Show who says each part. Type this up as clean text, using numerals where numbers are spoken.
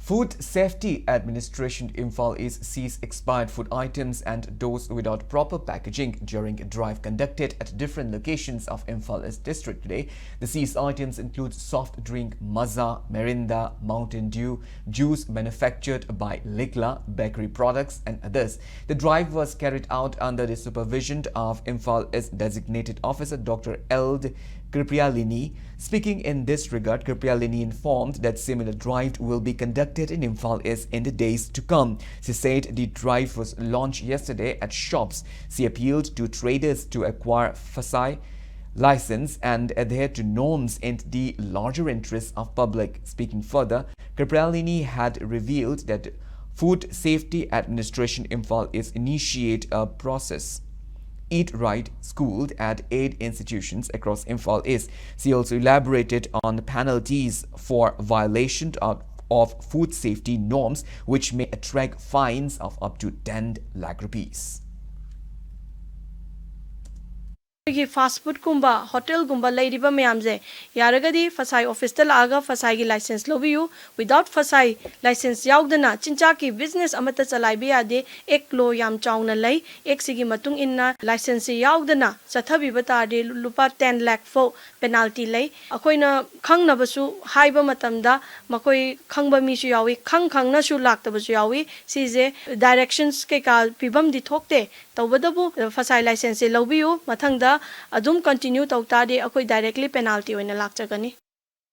Speaker 1: Food Safety Administration Imphal is seized expired food items and those without proper packaging during a drive conducted at different locations of Imphal district today. The seized items include soft drink Mazza, Merinda, Mountain Dew, juice manufactured by Ligla, bakery products and others. The drive was carried out under the supervision of Imphal designated officer Dr. Eld Kriprialini. Speaking in this regard, Kriprialini informed that similar drive will be conducted in Imphal in the days to come. She said the drive was launched yesterday at shops. She appealed to traders to acquire FSI license and adhere to norms in the larger interests of public. Speaking further, Kriprialini had revealed that Food Safety Administration Imphal initiate a process Eat Right schooled at 8 institutions across Imphal East. She also elaborated on penalties for violation of food safety norms, which may attract fines of up to 10 lakh rupees.
Speaker 2: Fast food kumba, hotel kumba lady mayamze yaragadi fasai office laga fasai gi license lobiyu without fasai license yaudana chincha ki business amata chalai bi ade ek lo yam chauna lai ek sigi matung inna license yaudana sathabi batade lupa 10 lakh fo penalty lai akoina khangna basu haiba matamda makoi khangba mi su yawi khangna su lakta basu yawi sije directions ke ka pibam di thokte tawbadabu fasai license lobiyu mathangda adum continue tawtade akoi directly penalty oina lakchagani.